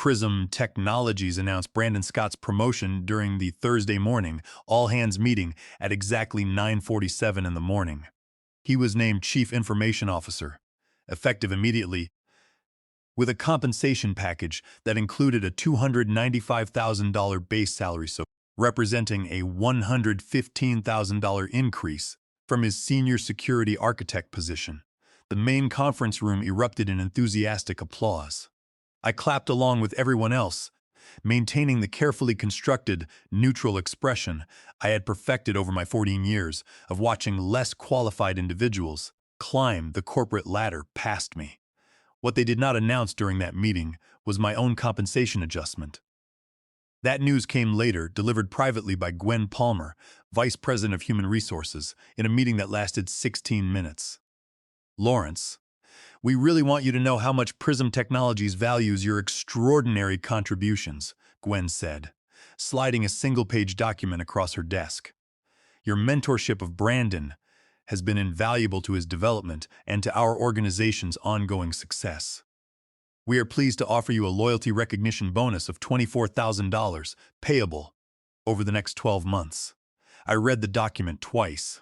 Prism Technologies announced Brandon Scott's promotion during the Thursday morning all-hands meeting at exactly 9:47 in the morning. He was named Chief Information Officer, effective immediately, with a compensation package that included a $295,000 base salary, so representing a $115,000 increase from his senior security architect position. The main conference room erupted in enthusiastic applause. I clapped along with everyone else, maintaining the carefully constructed, neutral expression I had perfected over my 14 years of watching less qualified individuals climb the corporate ladder past me. What they did not announce during that meeting was my own compensation adjustment. That news came later, delivered privately by Gwen Palmer, Vice President of Human Resources, in a meeting that lasted 16 minutes. "Lawrence, we really want you to know how much Prism Technologies values your extraordinary contributions," Gwen said, sliding a single-page document across her desk. "Your mentorship of Brandon has been invaluable to his development and to our organization's ongoing success. We are pleased to offer you a loyalty recognition bonus of $24,000, payable over the next 12 months. I read the document twice.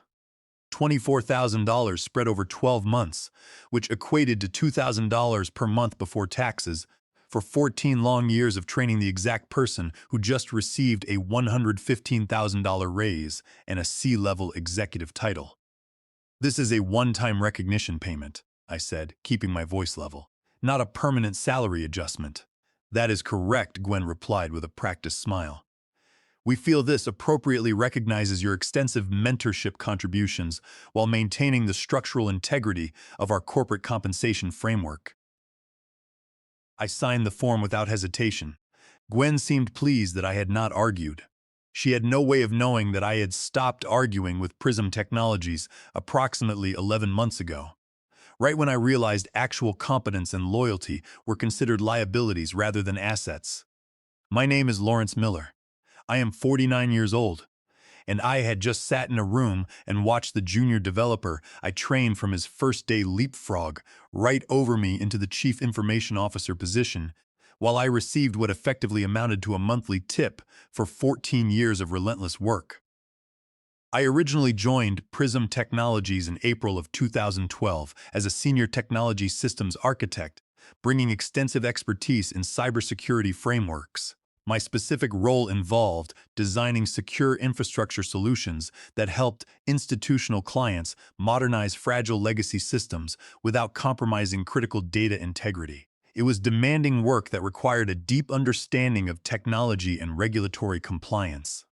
$24,000 spread over 12 months, which equated to $2,000 per month before taxes, for 14 long years of training the exact person who just received a $115,000 raise and a C-level executive title. This is a one-time recognition payment," I said, keeping my voice level, "not a permanent salary adjustment." "That is correct," Gwen replied with a practiced smile. "We feel this appropriately recognizes your extensive mentorship contributions while maintaining the structural integrity of our corporate compensation framework." I signed the form without hesitation. Gwen seemed pleased that I had not argued. She had no way of knowing that I had stopped arguing with Prism Technologies approximately 11 months ago, right when I realized actual competence and loyalty were considered liabilities rather than assets. "My name is Lawrence Miller. I am 49 years old, and I had just sat in a room and watched the junior developer I trained from his first day leapfrog right over me into the Chief Information Officer position, while I received what effectively amounted to a monthly tip for 14 years of relentless work. I originally joined Prism Technologies in April of 2012 as a senior technology systems architect, bringing extensive expertise in cybersecurity frameworks. My specific role involved designing secure infrastructure solutions that helped institutional clients modernize fragile legacy systems without compromising critical data integrity. It was demanding work that required a deep understanding of technology and regulatory compliance.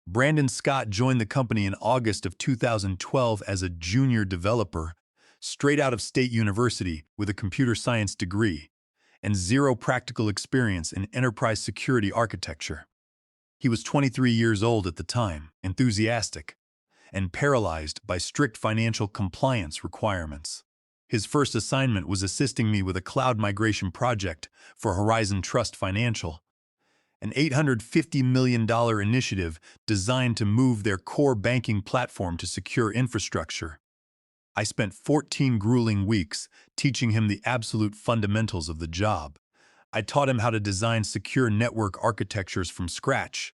Brandon Scott joined the company in August of 2012 as a junior developer, straight out of State University with a computer science degree and zero practical experience in enterprise security architecture. He was 23 years old at the time, enthusiastic, and paralyzed by strict financial compliance requirements. His first assignment was assisting me with a cloud migration project for Horizon Trust Financial, an $850 million initiative designed to move their core banking platform to secure infrastructure. I spent 14 grueling weeks teaching him the absolute fundamentals of the job. I taught him how to design secure network architectures from scratch,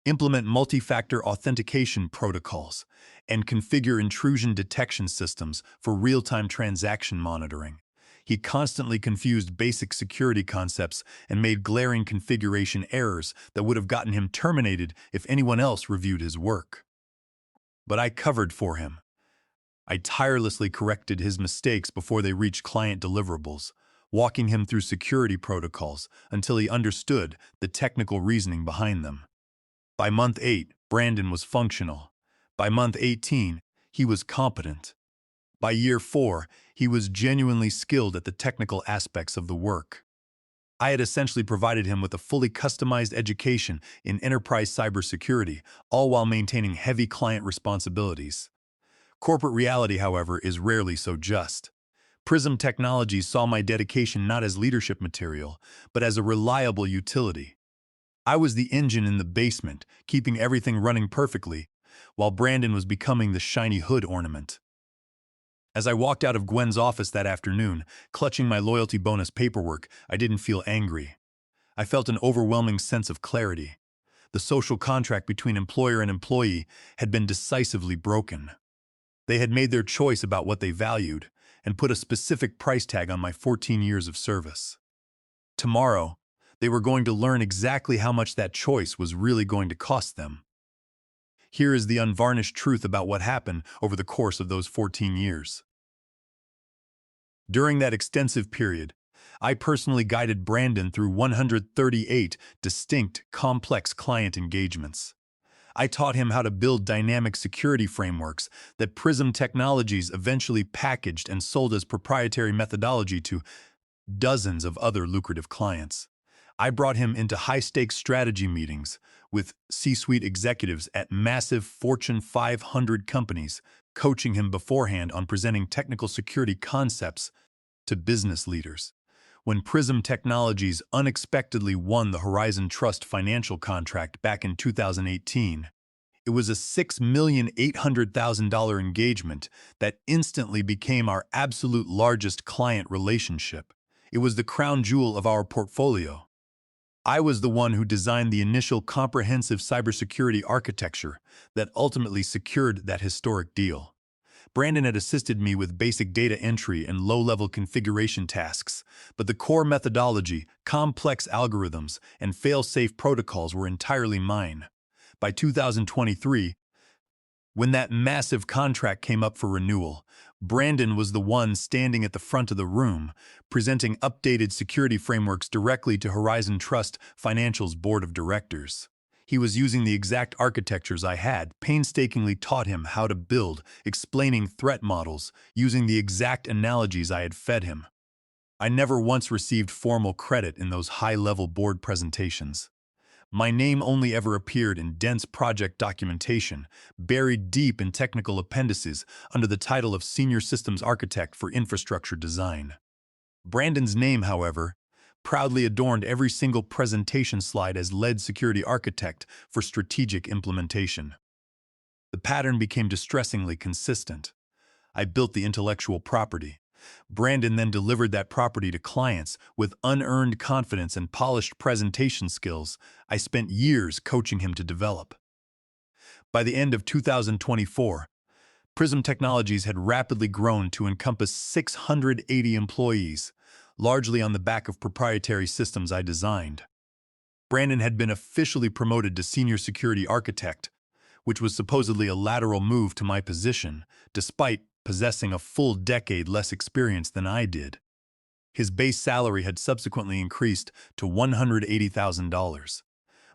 implement multi-factor authentication protocols, and configure intrusion detection systems for real-time transaction monitoring. He constantly confused basic security concepts and made glaring configuration errors that would have gotten him terminated if anyone else reviewed his work. But I covered for him. I tirelessly corrected his mistakes before they reached client deliverables, walking him through security protocols until he understood the technical reasoning behind them. By month 8, Brandon was functional. By month 18, he was competent. By year 4, he was genuinely skilled at the technical aspects of the work. I had essentially provided him with a fully customized education in enterprise cybersecurity, all while maintaining heavy client responsibilities. Corporate reality, however, is rarely so just. Prism Technologies saw my dedication not as leadership material, but as a reliable utility. I was the engine in the basement, keeping everything running perfectly, while Brandon was becoming the shiny hood ornament. As I walked out of Gwen's office that afternoon, clutching my loyalty bonus paperwork, I didn't feel angry. I felt an overwhelming sense of clarity. The social contract between employer and employee had been decisively broken. They had made their choice about what they valued and put a specific price tag on my 14 years of service. Tomorrow, they were going to learn exactly how much that choice was really going to cost them. Here is the unvarnished truth about what happened over the course of those 14 years. During that extensive period, I personally guided Brandon through 138 distinct, complex client engagements. I taught him how to build dynamic security frameworks that Prism Technologies eventually packaged and sold as proprietary methodology to dozens of other lucrative clients. I brought him into high-stakes strategy meetings with C-suite executives at massive Fortune 500 companies, coaching him beforehand on presenting technical security concepts to business leaders. When Prism Technologies unexpectedly won the Horizon Trust financial contract back in 2018, it was a $6,800,000 engagement that instantly became our absolute largest client relationship. It was the crown jewel of our portfolio. I was the one who designed the initial comprehensive cybersecurity architecture that ultimately secured that historic deal. Brandon had assisted me with basic data entry and low-level configuration tasks, but the core methodology, complex algorithms, and fail-safe protocols were entirely mine. By 2023, when that massive contract came up for renewal, Brandon was the one standing at the front of the room, presenting updated security frameworks directly to Horizon Trust Financial's board of directors. He was using the exact architectures I had painstakingly taught him how to build, explaining threat models, using the exact analogies I had fed him. I never once received formal credit in those high-level board presentations. My name only ever appeared in dense project documentation, buried deep in technical appendices under the title of Senior Systems Architect for Infrastructure Design. Brandon's name, however, proudly adorned every single presentation slide as lead security architect for strategic implementation. The pattern became distressingly consistent. I built the intellectual property. Brandon then delivered that property to clients with unearned confidence and polished presentation skills I spent years coaching him to develop. By the end of 2024, Prism Technologies had rapidly grown to encompass 680 employees, largely on the back of proprietary systems I designed. Brandon had been officially promoted to Senior Security Architect, which was supposedly a lateral move to my position, despite possessing a full decade less experience than I did. His base salary had subsequently increased to $180,000.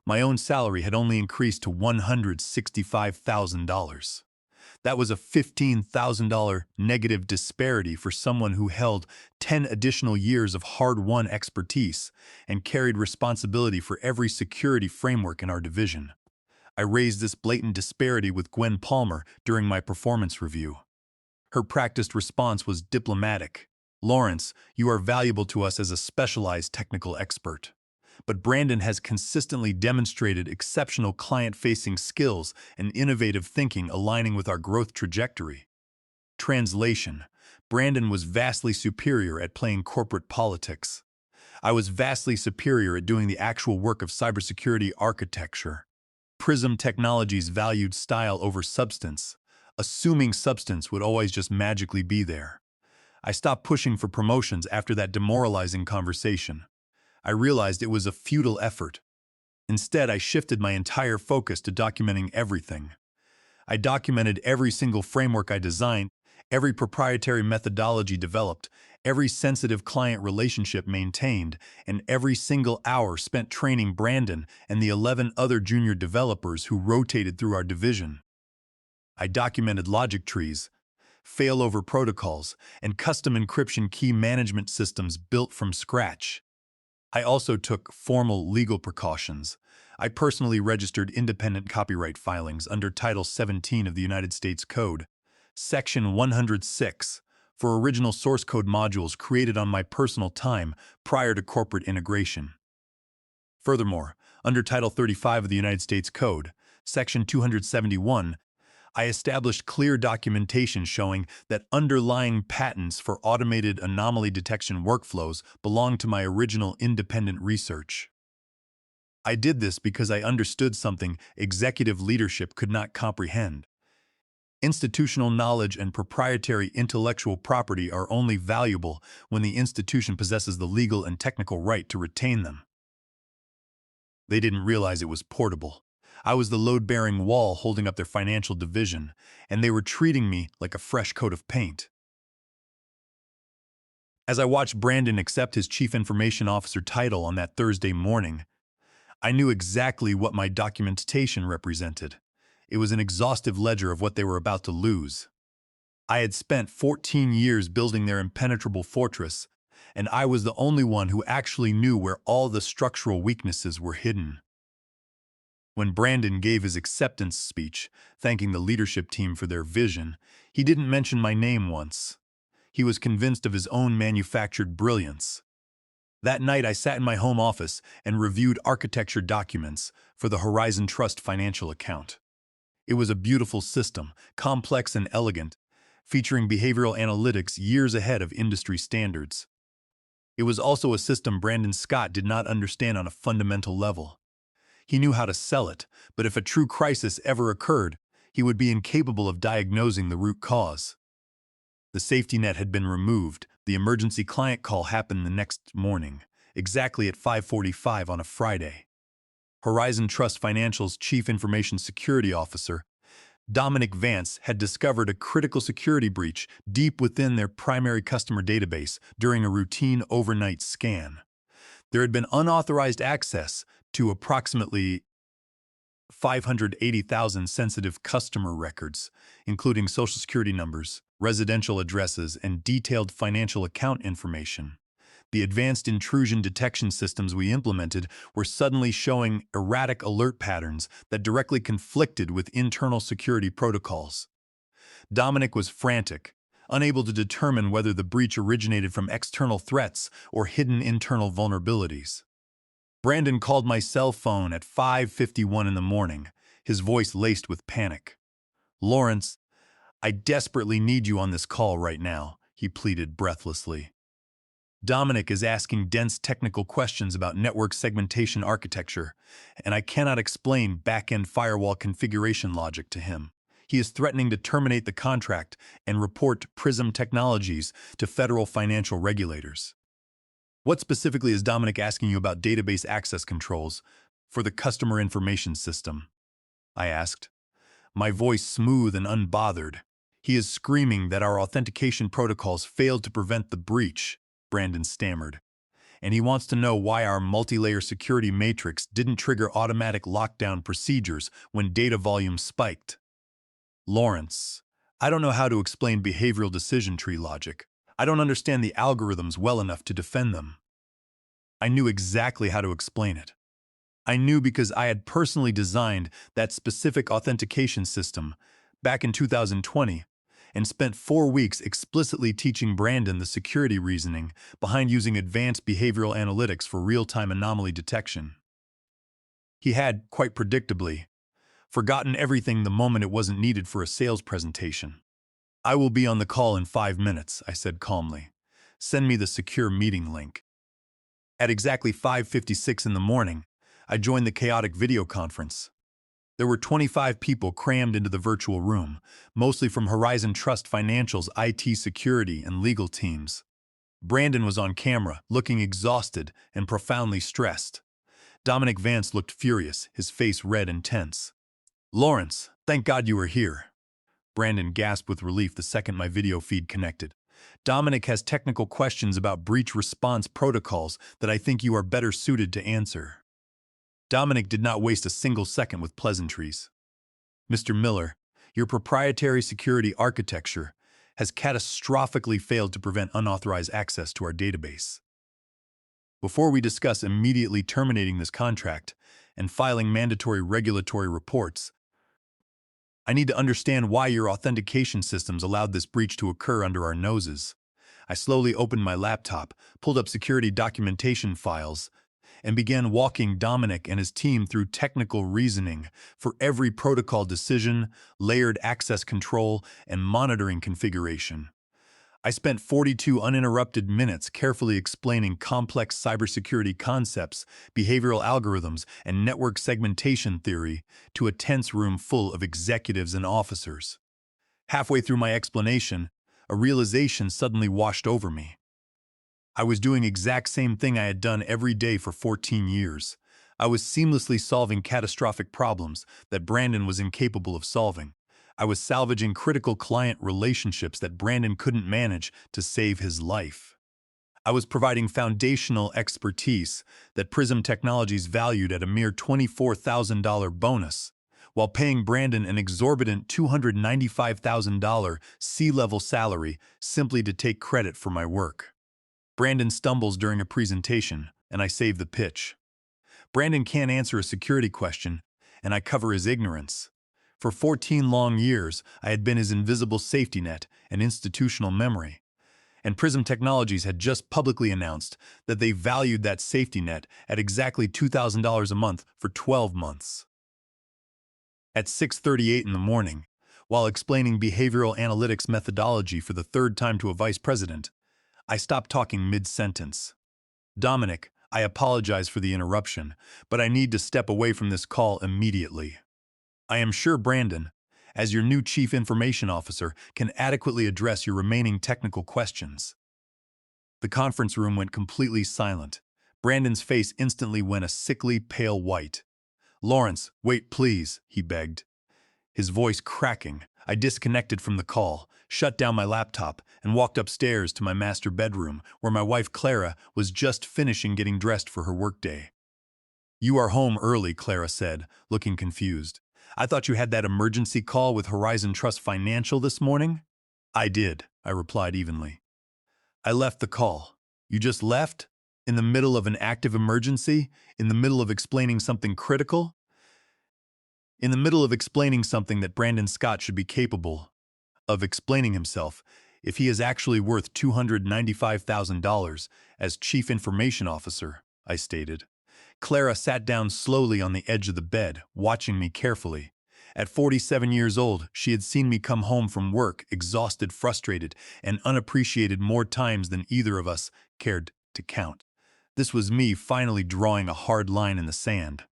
My own salary had only increased to $165,000. That was a $15,000 negative disparity for someone who held 10 additional years of hard-won expertise and carried responsibility for every security framework in our division. I raised this blatant disparity with Gwen Palmer during my performance review. Her practiced response was diplomatic. "Lawrence, you are valuable to us as a specialized technical expert. But Brandon has consistently demonstrated exceptional client-facing skills and innovative thinking aligning with our growth trajectory." Translation: Brandon was vastly superior at playing corporate politics. I was vastly superior at doing the actual work of cybersecurity architecture. Prism Technologies valued style over substance, assuming substance would always just magically be there. I stopped pushing for promotions after that demoralizing conversation. I realized it was a futile effort. Instead, I shifted my entire focus to documenting everything. I documented every single framework I designed, every proprietary methodology developed, every sensitive client relationship maintained, and every single hour spent training Brandon and the 11 other junior developers who rotated through our division. I documented logic trees, failover protocols, and custom encryption key management systems built from scratch. I also took formal legal precautions. I personally registered independent copyright filings under Title 17 of the United States Code, Section 106, for original source code modules created on my personal time prior to corporate integration. Furthermore, under Title 35 of the United States Code, Section 271, I established clear documentation showing that underlying patents for automated anomaly detection workflows belong to my original independent research. I did this because I understood something executive leadership could not comprehend. Institutional knowledge and proprietary intellectual property are only valuable when the institution possesses the legal and technical right to retain them. They didn't realize it was portable. I was the load-bearing wall holding up their financial division, and they were treating me like a fresh coat of paint. As I watched Brandon accept his Chief Information Officer title on that Thursday morning, I knew exactly what my documentation represented. It was an exhaustive ledger of what they were about to lose. I had spent 14 years building their impenetrable fortress, and I was the only one who actually knew where all the structural weaknesses were hidden. When Brandon gave his acceptance speech, thanking the leadership team for their vision, he didn't mention my name once. He was convinced of his own manufactured brilliance. That night, I sat in my home office and reviewed architecture documents for the Horizon Trust financial account. It was a beautiful system, complex and elegant, featuring behavioral analytics years ahead of industry standards. It was also a system Brandon Scott did not understand on a fundamental level. He knew how to sell it, but if a true crisis ever occurred, he would be incapable of diagnosing the root cause. The safety net had been removed. The emergency client call happened the next morning, exactly at 5:45 on a Friday. Horizon Trust Financial's Chief Information Security Officer, Dominic Vance, had discovered a critical security breach deep within their primary customer database during a routine overnight scan. There had been unauthorized access to approximately 580,000 sensitive customer records, including social security numbers, residential addresses, and detailed financial account information. The advanced intrusion detection systems we implemented were suddenly showing erratic alert patterns that directly conflicted with internal security protocols. Dominic was frantic, unable to determine whether the breach originated from external threats or hidden internal vulnerabilities. Brandon called my cell phone at 5:51 in the morning, his voice laced with panic. "Lawrence, I desperately need you on this call right now," he pleaded breathlessly. "Dominic is asking dense technical questions about network segmentation architecture, and I cannot explain back-end firewall configuration logic to him. He is threatening to terminate the contract and report Prism Technologies to federal financial regulators." "What specifically is Dominic asking you about database access controls for the customer information system?" I asked, my voice smooth and unbothered. "He is screaming that our authentication protocols failed to prevent the breach," Brandon stammered, "and he wants to know why our multi-layer security matrix didn't trigger automatic lockdown procedures when data volume spiked." "Lawrence, I don't know how to explain behavioral decision tree logic. I don't understand the algorithms well enough to defend them." I knew exactly how to explain it. I knew because I had personally designed that specific authentication system back in 2020 and spent 4 weeks explicitly teaching Brandon the security reasoning behind using advanced behavioral analytics for real-time anomaly detection. He had, quite predictably, forgotten everything the moment it wasn't needed for a sales presentation. "I will be on the call in 5 minutes, I said calmly. "Send me the secure meeting link." At exactly 5:56 in the morning, I joined the chaotic video conference. There were 25 people crammed into the virtual room, mostly from Horizon Trust Financial's IT security and legal teams. Brandon was on camera, looking exhausted and profoundly stressed. Dominic Vance looked furious, his face red and tense. "Lawrence, thank God you are here." Brandon gasped with relief the second my video feed connected. "Dominic has technical questions about breach response protocols that I think you are better suited to answer." Dominic did not waste a single second with pleasantries. "Mr. Miller, your proprietary security architecture has catastrophically failed to prevent unauthorized access to our database. Before we discuss immediately terminating this contract and filing mandatory regulatory reports, I need to understand why your authentication systems allowed this breach to occur under our noses." I slowly opened my laptop, pulled up security documentation files, and began walking Dominic and his team through technical reasoning for every protocol decision, layered access control, and monitoring configuration. I spent 42 uninterrupted minutes carefully explaining complex cybersecurity concepts, behavioral algorithms, and network segmentation theory to a tense room full of executives and officers. Halfway through my explanation, a realization suddenly washed over me. I was doing the exact same thing I had done every day for 14 years. I was seamlessly solving catastrophic problems that Brandon was incapable of solving. I was salvaging critical client relationships that Brandon couldn't manage to save his life. I was providing foundational expertise that Prism Technologies valued at a mere $24,000 bonus, while paying Brandon an exorbitant $295,000 C-level salary simply to take credit for my work. Brandon stumbles during a presentation, and I save the pitch. Brandon can't answer a security question, and I cover his ignorance. For 14 long years, I had been his invisible safety net and institutional memory. And Prism Technologies had just publicly announced that they valued that safety net at exactly $2,000 a month for 12 months. At 6:38 in the morning, while explaining behavioral analytics methodology for the third time to a vice president, I stopped talking mid-sentence. Dominic, I apologize for the interruption, but I need to step away from this call immediately. I am sure Brandon, as your new Chief Information Officer, can adequately address your remaining technical questions. The conference room went completely silent. Brandon's face instantly went a sickly pale white. "Lawrence, wait please," he begged. His voice cracking, I disconnected from the call, shut down my laptop, and walked upstairs to my master bedroom, where my wife Clara was just finishing getting dressed for her workday. "You are home early," Clara said, looking confused. "I thought you had that emergency call with Horizon Trust Financial this morning?" "I did," I replied evenly. "I left the call." "You just left? In the middle of an active emergency? In the middle of explaining something critical?" "In the middle of explaining something that Brandon Scott should be capable of explaining himself, if he is actually worth $295,000 as Chief Information Officer," I stated. Clara sat down slowly on the edge of the bed, watching me carefully. At 47 years old, she had seen me come home from work, exhausted, frustrated, and unappreciated more times than either of us cared to count. This was me finally drawing a hard line in the sand.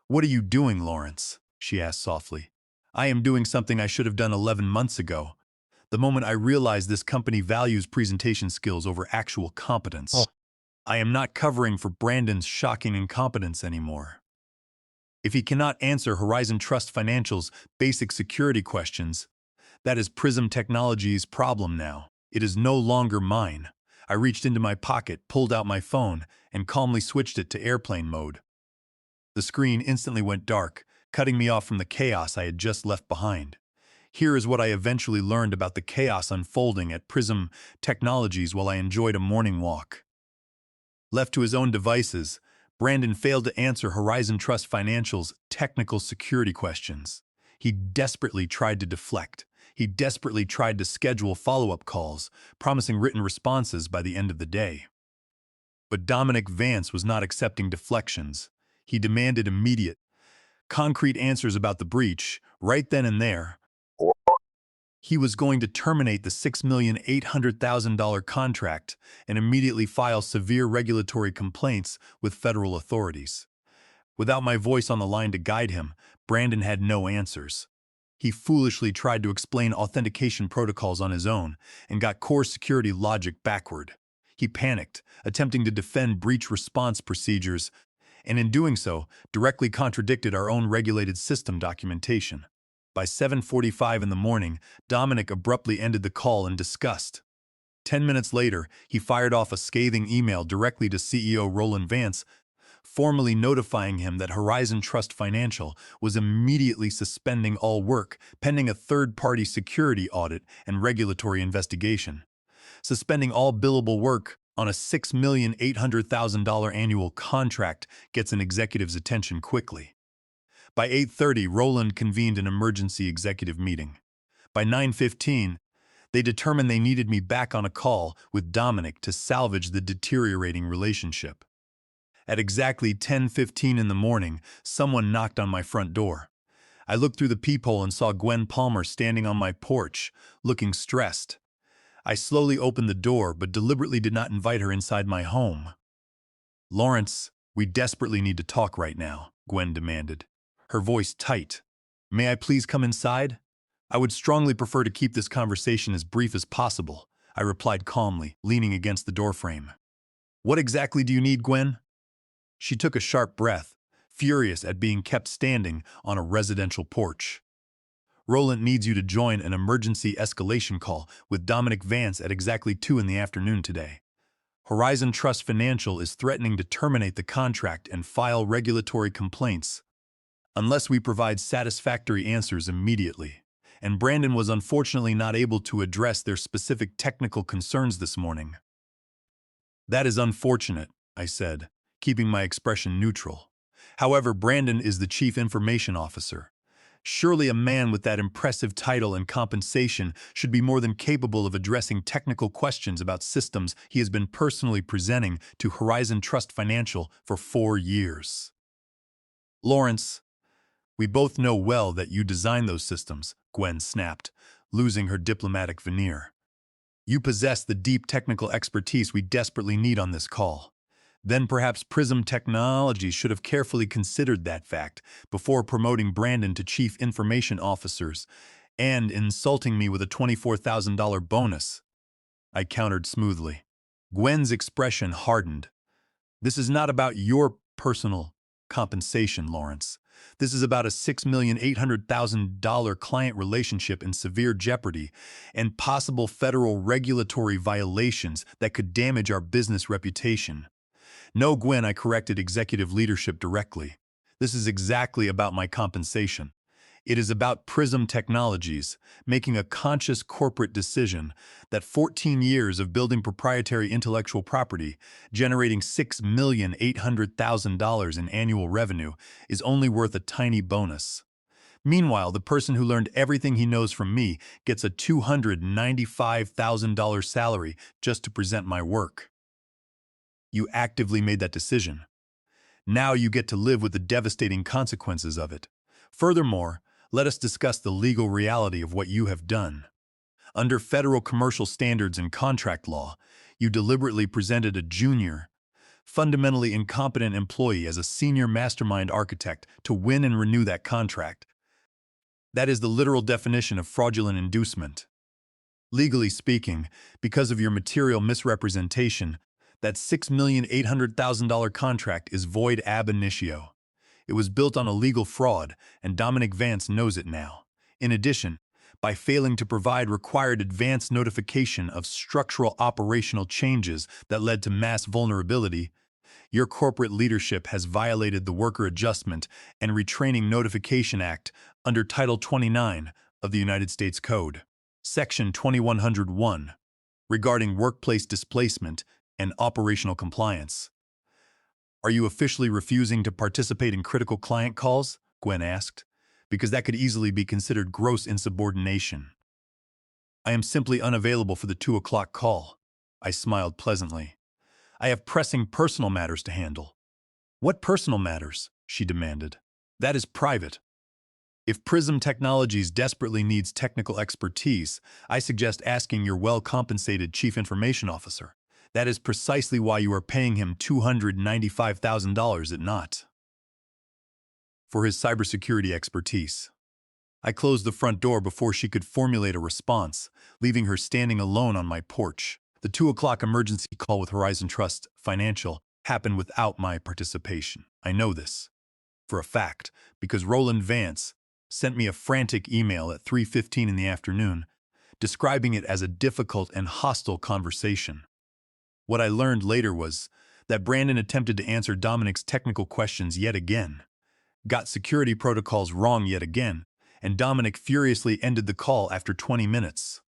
"What are you doing, Lawrence?" she asked softly. "I am doing something I should have done 11 months ago. The moment I realized this company values presentation skills over actual competence. I am not covering for Brandon's shocking incompetence anymore. If he cannot answer Horizon Trust Financial's basic security questions, that is Prism Technologies' problem now. It is no longer mine." I reached into my pocket, pulled out my phone, and calmly switched it to airplane mode. The screen instantly went dark, cutting me off from the chaos I had just left behind. Here is what I eventually learned about the chaos unfolding at Prism Technologies while I enjoyed a morning walk. Left to his own devices, Brandon failed to answer Horizon Trust Financial's technical security questions. He desperately tried to deflect. He desperately tried to schedule follow-up calls, promising written responses by the end of the day. But Dominic Vance was not accepting deflections. He demanded immediate, concrete answers about the breach, right then and there. He was going to terminate the $6,800,000 contract and immediately file severe regulatory complaints with federal authorities. Without my voice on the line to guide him, Brandon had no answers. He foolishly tried to explain authentication protocols on his own and got core security logic backward. He panicked, attempting to defend breach response procedures, and in doing so, directly contradicted our own regulated system documentation. By 7:45 in the morning, Dominic abruptly ended the call in disgust. 10 minutes later, he fired off a scathing email directly to CEO Roland Vance, formally notifying him that Horizon Trust Financial was immediately suspending all work pending a third-party security audit and regulatory investigation. Suspending all billable work on a $6,800,000 annual contract gets an executive's attention quickly. By 8:30, Roland convened an emergency executive meeting. By 9:15, they determined they needed me back on a call with Dominic to salvage the deteriorating relationship. At exactly 10:15 in the morning, someone knocked on my front door. I looked through the peephole and saw Gwen Palmer standing on my porch, looking stressed. I slowly opened the door but deliberately did not invite her inside my home. "Lawrence, we desperately need to talk right now," Gwen demanded, her voice tight. "May I please come inside?" "I would strongly prefer to keep this conversation as brief as possible," I replied calmly, leaning against the doorframe. "What exactly do you need, Gwen?" She took a sharp breath, furious at being kept standing on a residential porch. "Roland needs you to join an emergency escalation call with Dominic Vance at exactly 2 in the afternoon today. Horizon Trust Financial is threatening to terminate the contract and file regulatory complaints unless we provide satisfactory answers immediately. And Brandon was unfortunately not able to address their specific technical concerns this morning." "That is unfortunate," I said, keeping my expression neutral. "However, Brandon is the Chief Information Officer. Surely a man with that impressive title and compensation should be more than capable of addressing technical questions about systems he has been personally presenting to Horizon Trust Financial for 4 years. "Lawrence, we both know well that you designed those systems," Gwen snapped, losing her diplomatic veneer. "You possess the deep technical expertise we desperately need on this call. Then perhaps Prism Technologies should have carefully considered that fact before promoting Brandon to Chief Information Officers and insulting me with a $24,000 bonus." I countered smoothly. Gwen's expression hardened. "This is not about your personal compensation, Lawrence. This is about a $6,800,000 client relationship in severe jeopardy and possible federal regulatory violations that could damage our business reputation." "No, Gwen," I corrected executive leadership directly. "This is exactly about my compensation. It is about Prism Technologies making a conscious corporate decision that 14 years of building proprietary intellectual property, generating $6,800,000 in annual revenue, is only worth a tiny bonus. Meanwhile, the person who learned everything he knows from me gets a $295,000 salary just to present my work. You actively made that decision. Now you get to live with the devastating consequences of it. Furthermore, let us discuss the legal reality of what you have done. Under federal commercial standards and contract law, you deliberately presented a junior, fundamentally incompetent employee as a senior mastermind architect to win and renew that contract. That is the literal definition of fraudulent inducement. Legally speaking, because of your material misrepresentation, that $6,800,000 contract is void ab initio. It was built on a legal fraud, and Dominic Vance knows it now. In addition, by failing to provide required advance notification of structural operational changes that led to mass vulnerability, your corporate leadership has violated the Worker Adjustment and Retraining Notification Act under Title 29 of the United States Code, Section 2101, regarding workplace displacement and operational compliance. Are you officially refusing to participate in critical client calls? Gwen asked, because that could easily be considered gross insubordination. I am simply unavailable for the 2 o'clock call. I smiled pleasantly. I have pressing personal matters to handle. What personal matters? She demanded. That is private. If Prism Technologies desperately needs technical expertise, I suggest asking your well-compensated Chief Information Officer. That is precisely why you are paying him $295,000 at not. For his cybersecurity expertise. I closed the front door before she could formulate a response, leaving her standing alone on my porch. The 2 o'clock emergency call with Horizon Trust Financial happened without my participation. I know this for a fact because Roland Vance sent me a frantic email at 3:15 in the afternoon, describing it as a difficult and hostile conversation. What I learned later was that Brandon attempted to answer Dominic's technical questions yet again, got security protocols wrong yet again, and Dominic furiously ended the call after 20 minutes.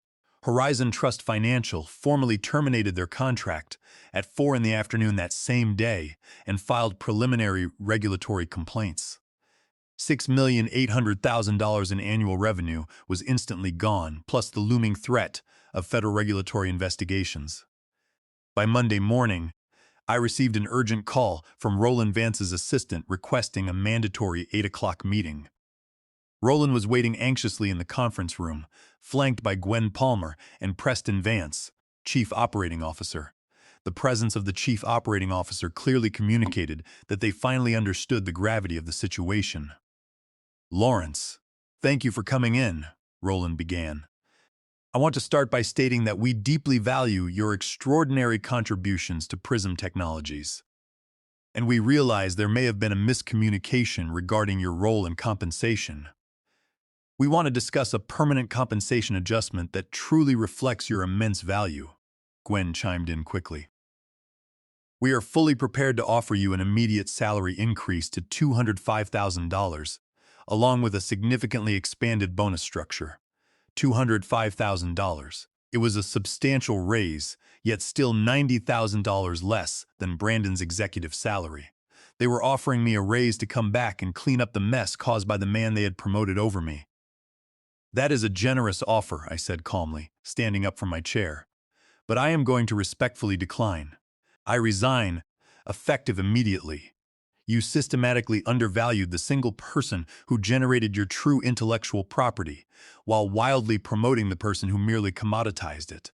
Horizon Trust Financial formally terminated their contract at 4 in the afternoon that same day and filed preliminary regulatory complaints. $6,800,000 in annual revenue was instantly gone, plus the looming threat of federal regulatory investigations. By Monday morning, I received an urgent call from Roland Vance's assistant requesting a mandatory 8 o'clock meeting. Roland was waiting anxiously in the conference room, flanked by Gwen Palmer and Preston Vance, Chief Operating Officer. The presence of the Chief Operating Officer clearly communicated that they finally understood the gravity of the situation. "Lawrence, thank you for coming in," Roland began. "I want to start by stating that we deeply value your extraordinary contributions to Prism Technologies. And we realize there may have been a miscommunication regarding your role and compensation. We want to discuss a permanent compensation adjustment that truly reflects your immense value," Gwen chimed in quickly. "We are fully prepared to offer you an immediate salary increase to $205,000, along with a significantly expanded bonus structure. $205,000. It was a substantial raise, yet still $90,000 less than Brandon's executive salary. They were offering me a raise to come back and clean up the mess caused by the man they had promoted over me." "That is a generous offer," I said calmly, standing up from my chair. "But I am going to respectfully decline. I resign, effective immediately. You systematically undervalued the single person who generated your true intellectual property, while wildly promoting the person who merely commoditized it.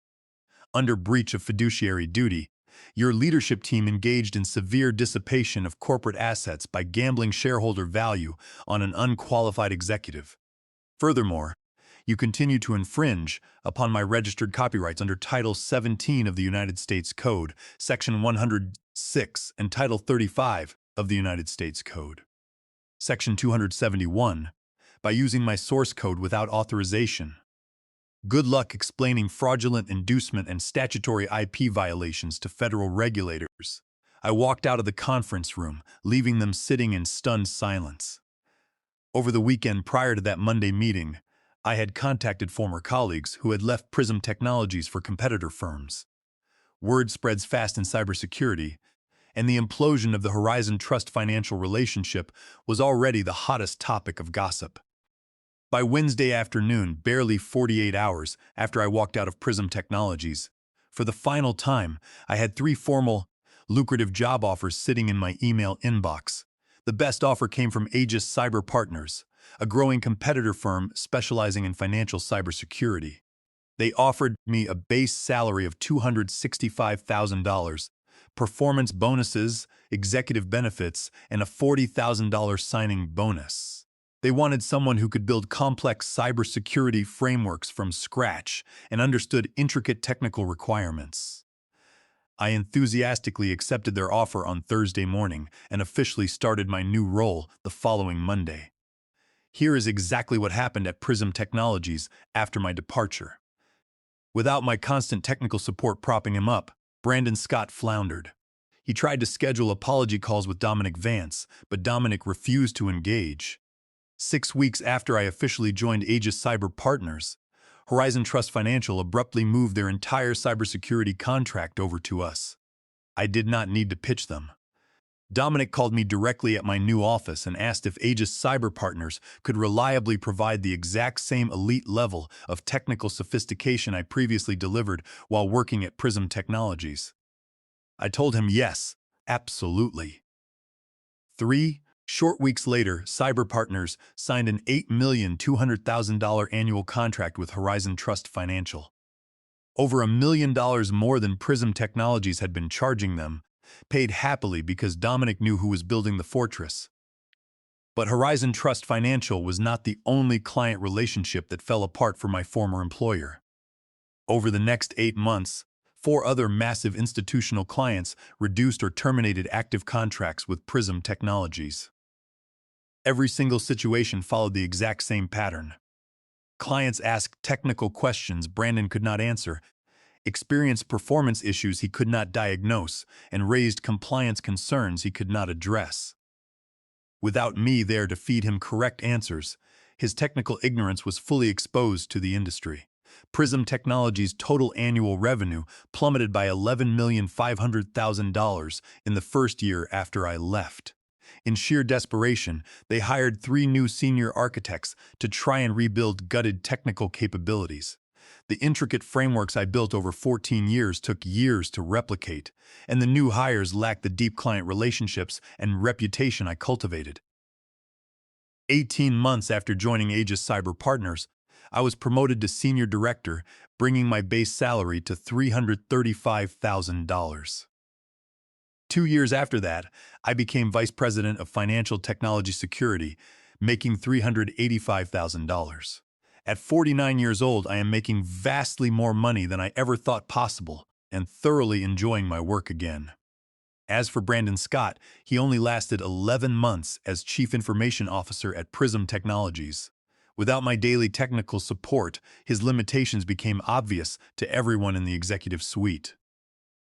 Under breach of fiduciary duty, your leadership team engaged in severe dissipation of corporate assets by gambling shareholder value on an unqualified executive. Furthermore, you continue to infringe upon my registered copyrights under Title 17 of the United States Code, Section 106, and Title 35 of the United States Code, Section 271, by using my source code without authorization. Good luck explaining fraudulent inducement and statutory IP violations to federal regulators." I walked out of the conference room, leaving them sitting in stunned silence. Over the weekend prior to that Monday meeting, I had contacted former colleagues who had left Prism Technologies for competitor firms. Word spreads fast in cybersecurity, and the implosion of the Horizon Trust financial relationship was already the hottest topic of gossip. By Wednesday afternoon, barely 48 hours after I walked out of Prism Technologies, for the final time, I had 3 formal, lucrative job offers sitting in my email inbox. The best offer came from Aegis Cyber Partners, a growing competitor firm specializing in financial cybersecurity. They offered me a base salary of $265,000, performance bonuses, executive benefits, and a $40,000 signing bonus. They wanted someone who could build complex cybersecurity frameworks from scratch and understood intricate technical requirements. I enthusiastically accepted their offer on Thursday morning and officially started my new role the following Monday. Here is exactly what happened at Prism Technologies after my departure. Without my constant technical support propping him up, Brandon Scott floundered. He tried to schedule apology calls with Dominic Vance, but Dominic refused to engage. 6 weeks after I officially joined Aegis Cyber Partners, Horizon Trust Financial abruptly moved their entire cybersecurity contract over to us. I did not need to pitch them. Dominic called me directly at my new office and asked if Aegis Cyber Partners could reliably provide the exact same elite level of technical sophistication I previously delivered while working at Prism Technologies. I told him yes, absolutely. 3 short weeks later, Cyber Partners signed an $8,200,000 annual contract with Horizon Trust Financial. Over $1 million more than Prism Technologies had been charging them, paid happily because Dominic knew who was building the fortress. But Horizon Trust Financial was not the only client relationship that fell apart for my former employer. Over the next 8 months, 4 other massive institutional clients reduced or terminated active contracts with Prism Technologies. Every single situation followed the exact same pattern. Clients asked technical questions Brandon could not answer, experienced performance issues he could not diagnose, and raised compliance concerns he could not address. Without me there to feed him correct answers, his technical ignorance was fully exposed to the industry. Prism Technologies' total annual revenue plummeted by $11,500,000 in the first year after I left. In sheer desperation, they hired 3 new senior architects to try and rebuild gutted technical capabilities. The intricate frameworks I built over 14 years took years to replicate, and the new hires lacked the deep client relationships and reputation I cultivated. 18 months after joining Aegis Cyber Partners, I was promoted to Senior Director, bringing my base salary to $335,000. 2 years after that, I became Vice President of Financial Technology Security, making $385,000. At 49 years old, I am making vastly more money than I ever thought possible and thoroughly enjoying my work again. As for Brandon Scott, he only lasted 11 months as Chief Information Officer at Prism Technologies. Without my daily technical support, his limitations became obvious to everyone in the executive suite.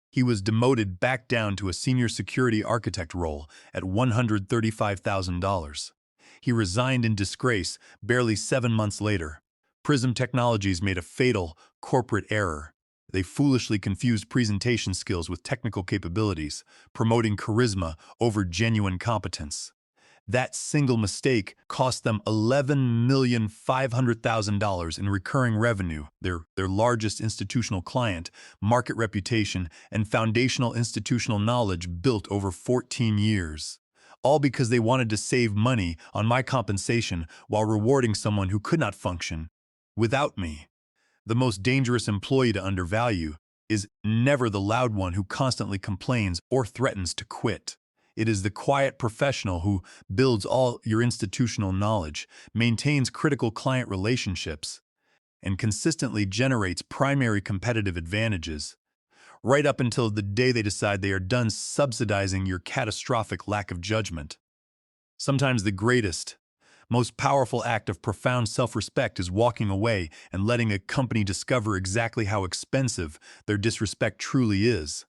He was demoted back down to a senior security architect role at $135,000. He resigned in disgrace barely 7 months later. Prism Technologies made a fatal corporate error. They foolishly confused presentation skills with technical capabilities, promoting charisma over genuine competence. That single mistake cost them $11,500,000 in recurring revenue, their largest institutional client, market reputation, and foundational institutional knowledge built over 14 years. All because they wanted to save money on my compensation while rewarding someone who could not function without me. The most dangerous employee to undervalue is never the loud one who constantly complains or threatens to quit. It is the quiet professional who builds all your institutional knowledge, maintains critical client relationships, and consistently generates primary competitive advantages, right up until the day they decide they are done subsidizing your catastrophic lack of judgment. Sometimes the greatest, most powerful act of profound self-respect is walking away and letting a company discover exactly how expensive their disrespect truly is.